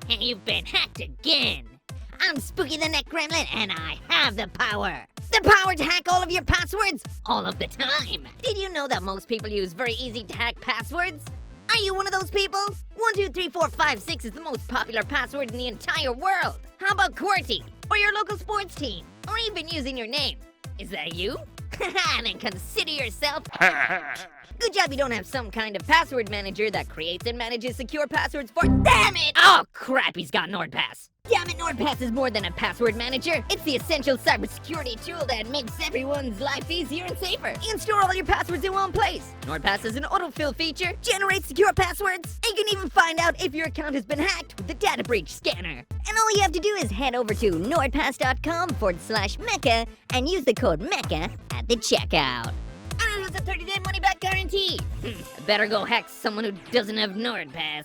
You've been hacked again. I'm Spooky the Neck Gremlin, and I have the power. The power to hack all of your passwords, all of the time. Did you know that most people use very easy to hack passwords? Are you one of those people? 123456 is the most popular password in the entire world. How about QWERTY, or your local sports team, or even using your name? Is that you? Then consider yourself. Good job you don't have some kind of password manager that creates and manages secure passwords for. Damn it! Oh crap, he's got NordPass. Damn it, NordPass is more than a password manager. It's the essential cybersecurity tool that makes everyone's life easier and safer. You can store all your passwords in one place. NordPass has an autofill feature, generates secure passwords, and you can even find out if your account has been hacked with the data breach scanner. And all you have to do is head over to nordpass.com/Mecha and use the code Mecha at the checkout. And it's a 30-day money-back guarantee. Better go hack someone who doesn't have NordPass.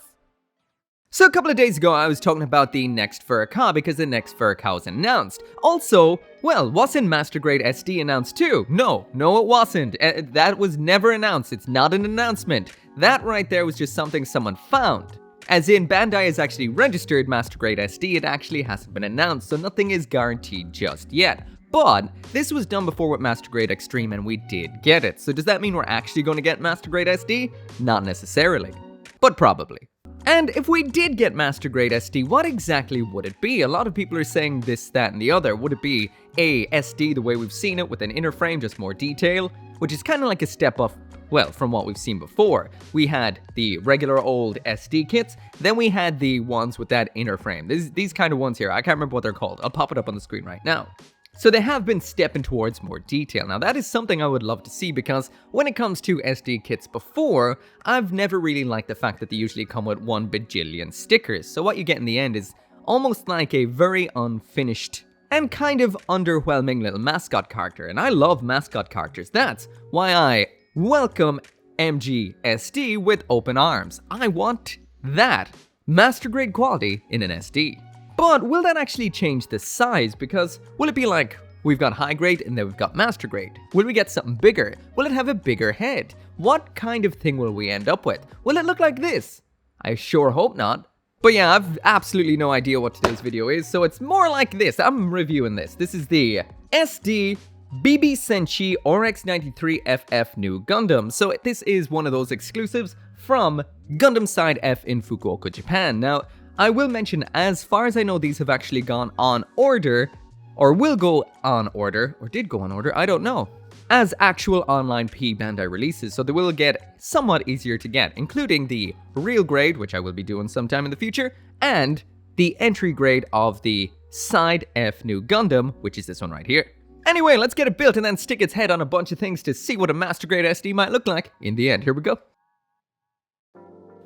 So a couple of days ago, I was talking about the next Furika because the next Furika was announced. Also, well, wasn't Master Grade SD announced too? No, it wasn't. That was never announced. It's not an announcement. That right there was just something someone found. As in, Bandai has actually registered Master Grade SD, it actually hasn't been announced, so nothing is guaranteed just yet. But this was done before with Master Grade Extreme and we did get it. So does that mean we're actually going to get Master Grade SD? Not necessarily, but probably. And if we did get Master Grade SD, what exactly would it be? A lot of people are saying this, that, and the other. Would it be a SD the way we've seen it with an inner frame, just more detail? Which is kind of like a step up, well, from what we've seen before. We had the regular old SD kits, then we had the ones with that inner frame. These kind of ones here, I can't remember what they're called. I'll pop it up on the screen right now. So they have been stepping towards more detail. Now that is something I would love to see because when it comes to SD kits before, I've never really liked the fact that they usually come with 1 bajillion stickers. So what you get in the end is almost like a very unfinished and kind of underwhelming little mascot character. And I love mascot characters. That's why I welcome MGSD with open arms. I want that master grade quality in an SD. But will that actually change the size? Because will it be like, we've got high grade and then we've got master grade? Will we get something bigger? Will it have a bigger head? What kind of thing will we end up with? Will it look like this? I sure hope not. But yeah, I've absolutely no idea what today's video is, so it's more like this. I'm reviewing this. This is the SD BB Senshi RX-93FF New Gundam. So this is one of those exclusives from Gundam Side F in Fukuoka, Japan. Now, I will mention, as far as I know, these have actually gone on order, or will go on order, or did go on order, I don't know, as actual online P Bandai releases, so they will get somewhat easier to get, including the real grade, which I will be doing sometime in the future, and the entry grade of the Side F New Gundam, which is this one right here. Anyway, let's get it built and then stick its head on a bunch of things to see what a Master Grade SD might look like in the end. Here we go.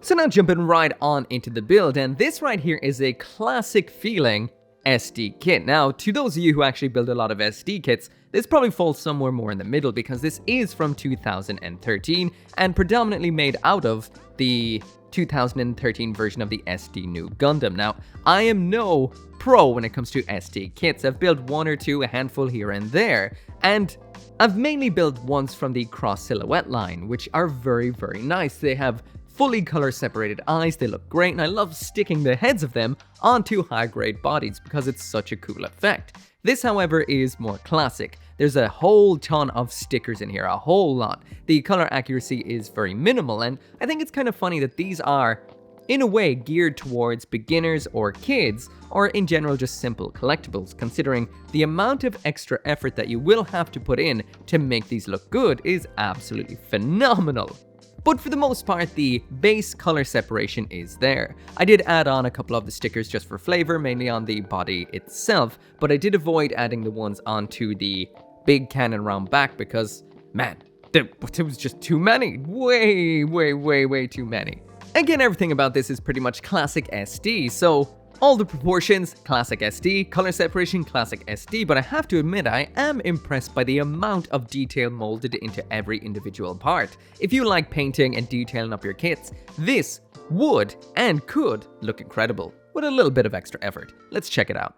So now jumping right on into the build, and this right here is a classic feeling SD kit. Now, to those of you who actually build a lot of SD kits, this probably falls somewhere more in the middle because this is from 2013 and predominantly made out of the 2013 version of the SD New Gundam. Now, I am no pro when it comes to SD kits. I've built one or two, a handful here and there, and I've mainly built ones from the Cross Silhouette line, which are very, very nice. They have fully color separated eyes, they look great, and I love sticking the heads of them onto high grade bodies because it's such a cool effect. This, however, is more classic. There's a whole ton of stickers in here, a whole lot. The color accuracy is very minimal, and I think it's kind of funny that these are, in a way, geared towards beginners or kids, or in general just simple collectibles, considering the amount of extra effort that you will have to put in to make these look good is absolutely phenomenal. But for the most part, the base color separation is there. I did add on a couple of the stickers just for flavor, mainly on the body itself, but I did avoid adding the ones onto the big cannon round back because, man, there was just too many. Way too many. Again, everything about this is pretty much classic SD, so all the proportions, classic SD, color separation, classic SD, but I have to admit I am impressed by the amount of detail molded into every individual part. If you like painting and detailing up your kits, this would and could look incredible with a little bit of extra effort. Let's check it out.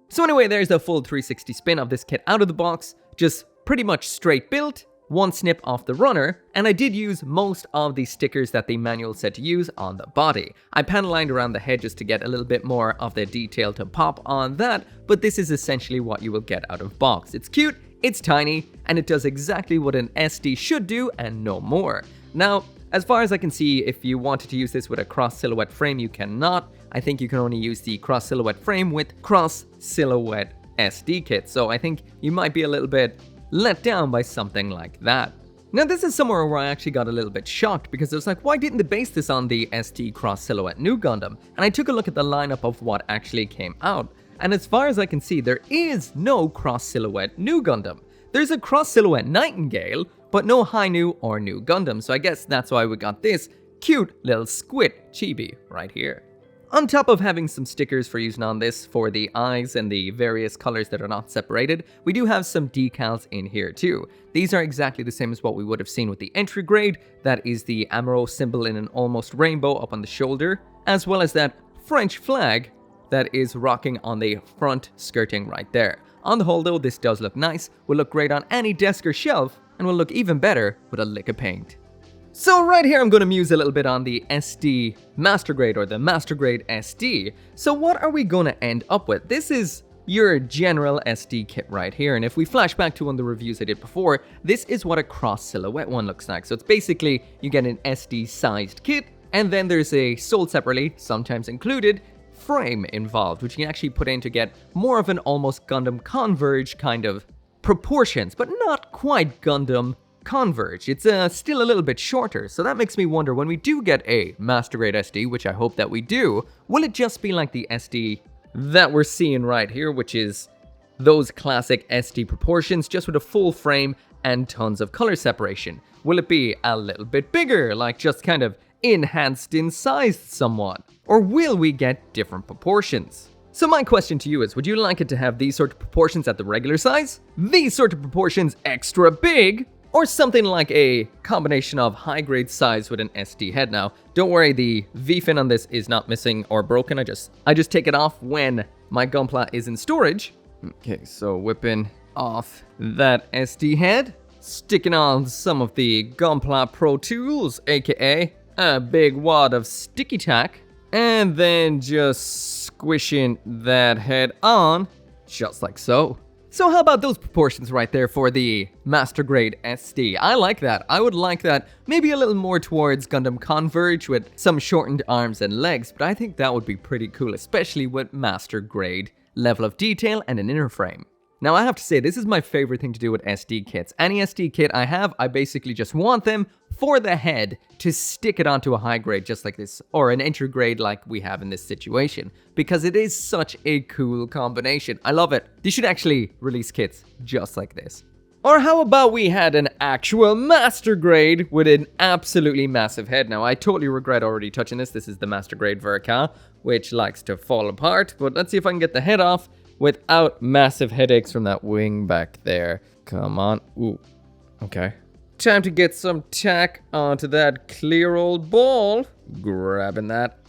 So anyway, there's a full 360 spin of this kit out of the box, just pretty much straight built, one snip off the runner, and I did use most of the stickers that the manual said to use on the body. I panel lined around the head just to get a little bit more of the detail to pop on that, but this is essentially what you will get out of box. It's cute, it's tiny, and it does exactly what an SD should do and no more. Now, as far as I can see, if you wanted to use this with a cross silhouette frame, you cannot. I think you can only use the cross silhouette frame with cross silhouette SD kit, so I think you might be a little bit let down by something like that. Now this is somewhere where I actually got a little bit shocked because I was like, why didn't they base this on the SD Cross Silhouette New Gundam? And I took a look at the lineup of what actually came out, and as far as I can see, there is no Cross Silhouette New Gundam. There's a Cross Silhouette Nightingale, but no High New or New Gundam, so I guess that's why we got this cute little squid chibi right here. On top of having some stickers for using on this for the eyes and the various colors that are not separated, we do have some decals in here too. These are exactly the same as what we would have seen with the entry grade. That is the Amuro symbol in an almost rainbow up on the shoulder, as well as that French flag that is rocking on the front skirting right there. On the whole though, this does look nice, will look great on any desk or shelf, and will look even better with a lick of paint. So right here I'm going to muse a little bit on the SD Master Grade, or the Master Grade SD. So what are we going to end up with? This is your general SD kit right here, and if we flash back to one of the reviews I did before, this is what a cross silhouette one looks like. So it's basically you get an SD sized kit, and then there's a sold separately, sometimes included, frame involved, which you can actually put in to get more of an almost Gundam Converge kind of proportions, but not quite Gundam Converge. It's still a little bit shorter, so that makes me wonder, when we do get a Master Grade SD, which I hope that we do, will it just be like the SD that we're seeing right here, which is those classic SD proportions, just with a full frame and tons of color separation? Will it be a little bit bigger, like just kind of enhanced in size somewhat? Or will we get different proportions? So my question to you is, would you like it to have these sort of proportions at the regular size, these sort of proportions extra big, or something like a combination of high grade size with an SD head? Now, don't worry, the V-fin on this is not missing or broken. I just take it off when my gunpla is in storage. Okay, so whipping off that SD head, sticking on some of the Gunpla Pro Tools, aka a big wad of sticky tack, and then just squishing that head on, just like so. So how about those proportions right there for the Master Grade SD? I like that. I would like that maybe a little more towards Gundam Converge with some shortened arms and legs, but I think that would be pretty cool, especially with Master Grade level of detail and an inner frame. Now I have to say, this is my favorite thing to do with SD kits. Any SD kit I have, I basically just want them for the head to stick it onto a high grade just like this, or an entry grade like we have in this situation, because it is such a cool combination. I love it. They should actually release kits just like this. Or how about we had an actual Master Grade with an absolutely massive head? Now I totally regret already touching this. This is the Master Grade Verka, which likes to fall apart, but let's see if I can get the head off without massive headaches from that wing back there. Come on. Ooh. Okay. Time to get some tack onto that clear old ball. Grabbing that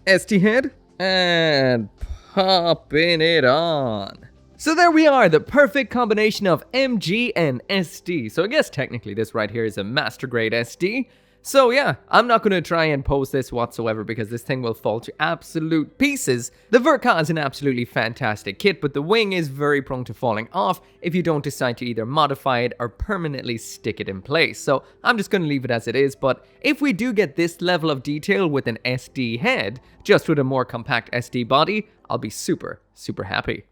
SD head and popping it on. So there we are, the perfect combination of MG and SD. So I guess technically this right here is a Master Grade SD. So yeah, I'm not going to try and pose this whatsoever because this thing will fall to absolute pieces. The Verka is an absolutely fantastic kit, but the wing is very prone to falling off if you don't decide to either modify it or permanently stick it in place. So I'm just going to leave it as it is, but if we do get this level of detail with an SD head, just with a more compact SD body, I'll be super, super happy.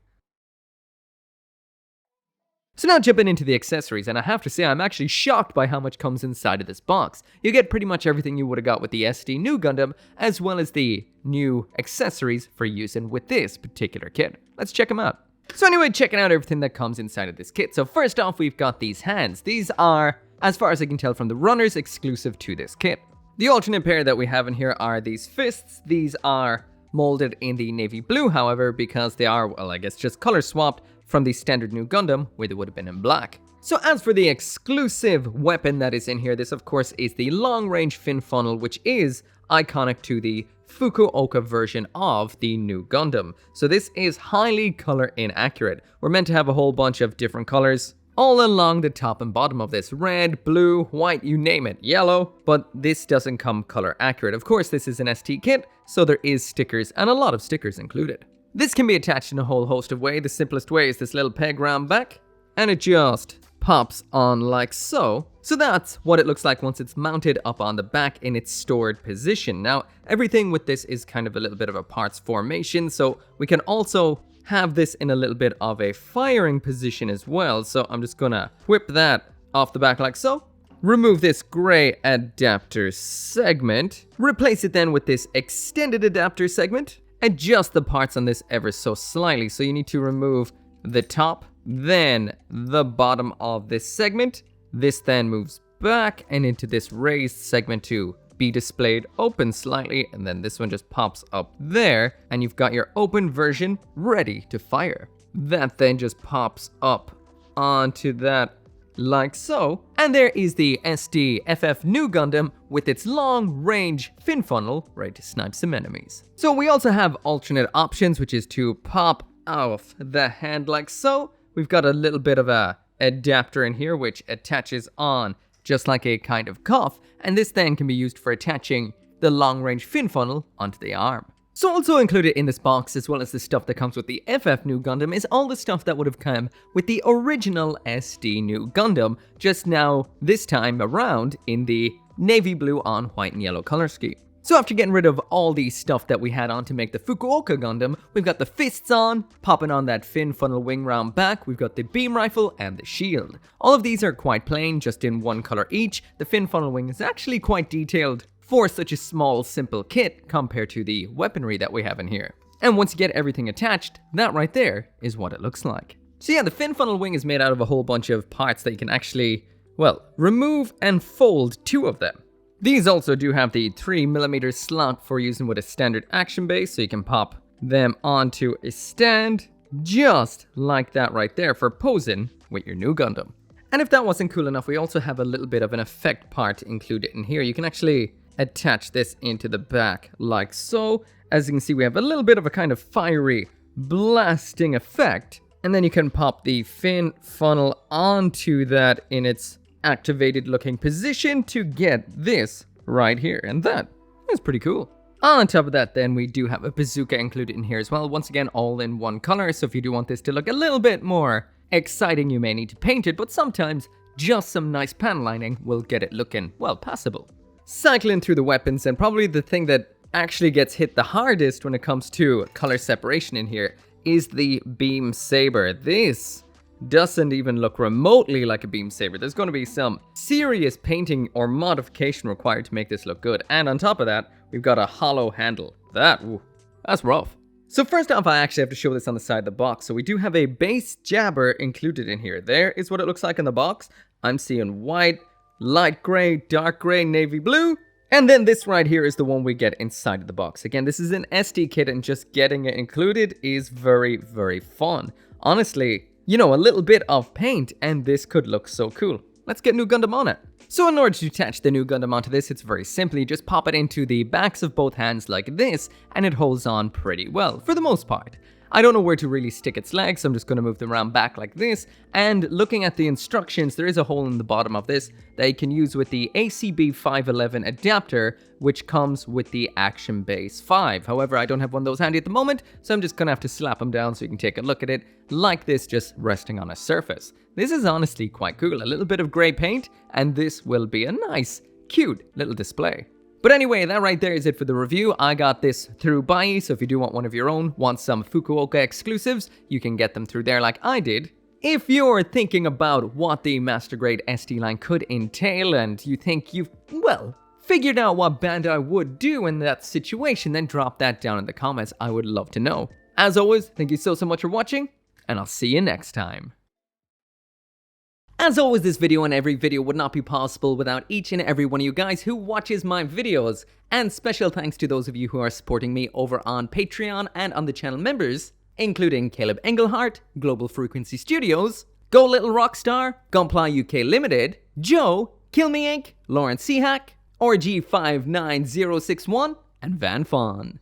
So now jumping into the accessories, and I have to say I'm actually shocked by how much comes inside of this box. You get pretty much everything you would have got with the SD New Gundam, as well as the new accessories for using with this particular kit. Let's check them out. So anyway, checking out everything that comes inside of this kit. So first off, we've got these hands. These are, as far as I can tell from the runners, exclusive to this kit. The alternate pair that we have in here are these fists. These are molded in the navy blue, however, because they are, well, I guess just color swapped from the standard New Gundam, where they would have been in black. So as for the exclusive weapon that is in here, this of course is the long-range fin funnel, which is iconic to the Fukuoka version of the New Gundam. So this is highly color inaccurate. We're meant to have a whole bunch of different colors all along the top and bottom of this. Red, blue, white, you name it, yellow. But this doesn't come color accurate. Of course, this is an ST kit, so there is stickers and a lot of stickers included. This can be attached in a whole host of ways. The simplest way is this little peg round back, and it just pops on like so. So that's what it looks like once it's mounted up on the back in its stored position. Now, everything with this is kind of a little bit of a parts formation, so we can also have this in a little bit of a firing position as well. So I'm just gonna whip that off the back like so. Remove this gray adapter segment. Replace it then with this extended adapter segment. Adjust the parts on this ever so slightly. So you need to remove the top, then the bottom of this segment. This then moves back and into this raised segment to be displayed open slightly, and then this one just pops up there, and you've got your open version ready to fire. That then just pops up onto that like so, and there is the SD FF New Gundam with its long-range fin funnel ready to snipe some enemies. So we also have alternate options, which is to pop off the hand like so. We've got a little bit of a adapter in here which attaches on just like a kind of cuff, and this then can be used for attaching the long-range fin funnel onto the arm. So also included in this box, as well as the stuff that comes with the FF New Gundam, is all the stuff that would have come with the original SD New Gundam, just now this time around in the navy blue on white and yellow color scheme. So after getting rid of all the stuff that we had on to make the Fukuoka Gundam, we've got the fists on, popping on that fin funnel wing round back, we've got the beam rifle and the shield. All of these are quite plain, just in one color each. The fin funnel wing is actually quite detailed for such a small, simple kit compared to the weaponry that we have in here. And once you get everything attached, that right there is what it looks like. So yeah, the fin funnel wing is made out of a whole bunch of parts that you can actually, well, remove and fold two of them. These also do have the 3mm slot for using with a standard action base, so you can pop them onto a stand, just like that right there for posing with your new Gundam. And if that wasn't cool enough, we also have a little bit of an effect part included in here. You can actually attach this into the back like so. As you can see, we have a little bit of a kind of fiery blasting effect, and then you can pop the fin funnel onto that in its activated looking position to get this right here, and that is pretty cool. On top of that, then we do have a bazooka included in here as well, once again all in one color, so if you do want this to look a little bit more exciting, you may need to paint it, but sometimes just some nice pan lining will get it looking, well, passable. Cycling through the weapons, and probably the thing that actually gets hit the hardest when it comes to color separation in here is the beam saber. This doesn't even look remotely like a beam saber. There's going to be some serious painting or modification required to make this look good. And on top of that, we've got a hollow handle. That's rough. So first off, I actually have to show this on the side of the box. So we do have a base jabber included in here. There is what it looks like in the box. I'm seeing white, light gray, dark gray, navy blue. And then this right here is the one we get inside of the box. Again, this is an SD kit, and just getting it included is very, very fun. Honestly, you know, a little bit of paint and this could look so cool. Let's get New Gundam on it. So in order to attach the New Gundam onto this, it's very simply just pop it into the backs of both hands like this, and it holds on pretty well, for the most part. I don't know where to really stick its legs, so I'm just going to move them around back like this. And looking at the instructions, there is a hole in the bottom of this that you can use with the ACB 511 adapter, which comes with the Action Base 5. However, I don't have one of those handy at the moment, so I'm just going to have to slap them down so you can take a look at it like this, just resting on a surface. This is honestly quite cool. A little bit of gray paint, and this will be a nice, cute little display. But anyway, that right there is it for the review. I got this through Bai, so if you do want one of your own, want some Fukuoka exclusives, you can get them through there like I did. If you're thinking about what the Master Grade SD line could entail, and you think you've, well, figured out what Bandai would do in that situation, then drop that down in the comments. I would love to know. As always, thank you so much for watching, and I'll see you next time. As always, this video and every video would not be possible without each and every one of you guys who watches my videos. And special thanks to those of you who are supporting me over on Patreon and on the channel members, including Caleb Engelhart, Global Frequency Studios, Go Little Rockstar, Gunpla UK Limited, Joe, Kill Me Inc., Lauren Seahack, RG59061, and Van Fawn.